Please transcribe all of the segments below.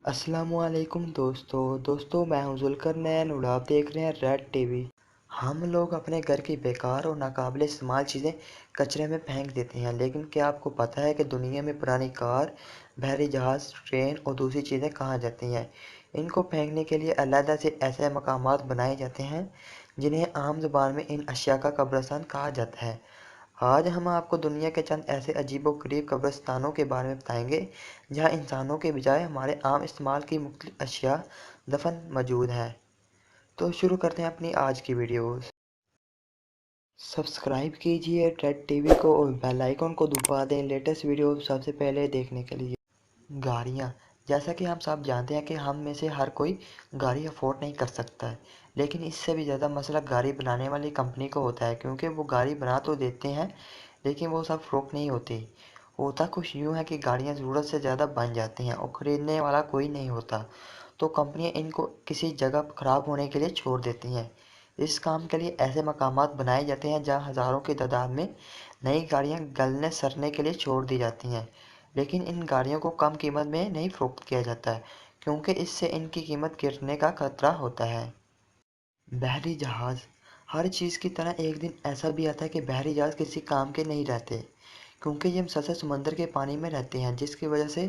अस्सलाम वालेकुम दोस्तों मैं हूं जुल्कर नैन और आप देख रहे हैं रेड टीवी। हम लोग अपने घर की बेकार और नाकाबिले इस्तेमाल चीज़ें कचरे में फेंक देते हैं, लेकिन क्या आपको पता है कि दुनिया में पुरानी कार, बहरी जहाज़, ट्रेन और दूसरी चीज़ें कहाँ जाती हैं? इनको फेंकने के लिए अलहदा से ऐसे मकामात बनाए जाते हैं जिन्हें आम ज़ुबान में इन अशिया का कब्रिस्तान कहा जाता है। आज हम आपको दुनिया के चंद ऐसे अजीबो-गरीब कब्रिस्तानों के बारे में बताएंगे जहां इंसानों के बजाय हमारे आम इस्तेमाल की मुख्तलिफ अशिया दफन मौजूद हैं। तो शुरू करते हैं अपनी आज की वीडियो। सब्सक्राइब कीजिए रेड टीवी को और बेल आइकन को दबा दें लेटेस्ट वीडियो सबसे पहले देखने के लिए। गाड़ियाँ, जैसा कि हम सब जानते हैं कि हम में से हर कोई गाड़ी अफोर्ड नहीं कर सकता है, लेकिन इससे भी ज़्यादा मसला गाड़ी बनाने वाली कंपनी को होता है, क्योंकि वो गाड़ी बना तो देते हैं लेकिन वो सब फ़रोख्त नहीं होती। होता कुछ यूँ है कि गाड़ियाँ ज़रूरत से ज़्यादा बन जाती हैं और ख़रीदने वाला कोई नहीं होता, तो कंपनियाँ इनको किसी जगह ख़राब होने के लिए छोड़ देती हैं। इस काम के लिए ऐसे मकामात बनाए जाते हैं जहाँ हज़ारों की तादाद में नई गाड़ियाँ गलने सड़ने के लिए छोड़ दी जाती हैं, लेकिन इन गाड़ियों को कम कीमत में नहीं फ़रोख्त किया जाता है, क्योंकि इससे इनकी कीमत गिरने का खतरा होता है। बहरी जहाज़, हर चीज़ की तरह एक दिन ऐसा भी आता है कि बहरी जहाज़ किसी काम के नहीं रहते, क्योंकि ये मुसलसल समंदर के पानी में रहते हैं, जिसकी वजह से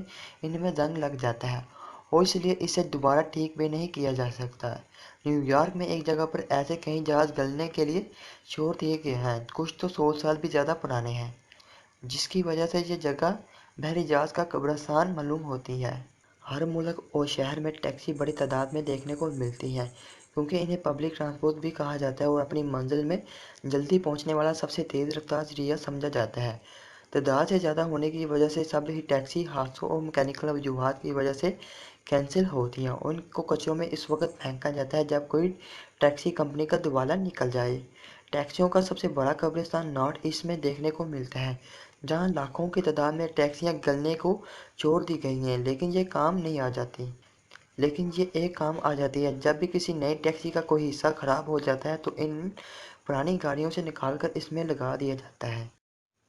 इनमें जंग लग जाता है और इसलिए इसे दोबारा ठीक भी नहीं किया जा सकता। न्यूयॉर्क में एक जगह पर ऐसे कई जहाज़ गलने के लिए छोड़ दिए गए हैं, कुछ तो 100 साल भी ज़्यादा पुराने हैं, जिसकी वजह से ये जगह बहरी जहाज़ का कब्रिस्तान मालूम होती है। हर मुल्क और शहर में टैक्सी बड़ी तादाद में देखने को मिलती हैं, क्योंकि इन्हें पब्लिक ट्रांसपोर्ट भी कहा जाता है और अपनी मंजिल में जल्दी पहुंचने वाला सबसे तेज़ रफ्तार ज़रिया समझा जाता है। तादाद से ज़्यादा होने की वजह से सभी टैक्सी हादसों और मैकेनिकल वजूहात की वजह से कैंसिल होती हैं और इनको कचरों में इस वक्त फेंका जाता है जब कोई टैक्सी कंपनी का दिवाला निकल जाए। टैक्सियों का सबसे बड़ा कब्रिस्तान नॉर्थ ईस्ट में देखने को मिलता है, जहां लाखों की तादाद में टैक्सियां गलने को छोड़ दी गई हैं, लेकिन ये एक काम आ जाती है। जब भी किसी नई टैक्सी का कोई हिस्सा ख़राब हो जाता है तो इन पुरानी गाड़ियों से निकालकर इसमें लगा दिया जाता है।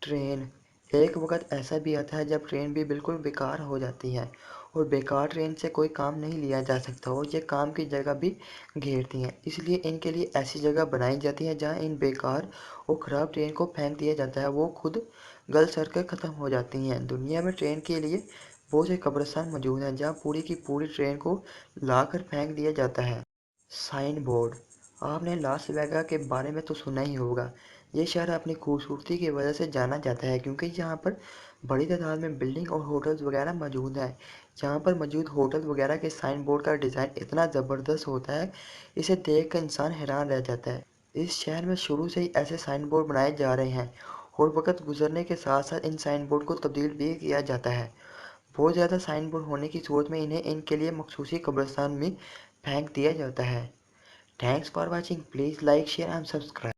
ट्रेन, एक वक्त ऐसा भी आता है जब ट्रेन भी बिल्कुल बेकार हो जाती है और बेकार ट्रेन से कोई काम नहीं लिया जा सकता और ये काम की जगह भी घेरती हैं, इसलिए इनके लिए ऐसी जगह बनाई जाती है जहां इन बेकार और ख़राब ट्रेन को फेंक दिया जाता है, वो खुद गल सड़ कर ख़त्म हो जाती हैं। दुनिया में ट्रेन के लिए बहुत से कब्रिस्तान मौजूद हैं जहां पूरी की पूरी ट्रेन को ला कर फेंक दिया जाता है। साइन बोर्ड, आपने लास वेगा के बारे में तो सुना ही होगा। ये शहर अपनी खूबसूरती की वजह से जाना जाता है, क्योंकि यहाँ पर बड़ी तादाद में बिल्डिंग और होटल्स वगैरह मौजूद हैं। यहाँ पर मौजूद होटल वगैरह के साइन बोर्ड का डिज़ाइन इतना ज़बरदस्त होता है, इसे देख कर इंसान हैरान रह जाता है। इस शहर में शुरू से ही ऐसे साइन बोर्ड बनाए जा रहे हैं और वक्त गुजरने के साथ साथ इन साइन बोर्ड को तब्दील भी किया जाता है। बहुत ज़्यादा साइन बोर्ड होने की सूरत में इन्हें इनके लिए मखसूसी कब्रिस्तान में फेंक दिया जाता है। Thanks for watching, please like share and subscribe.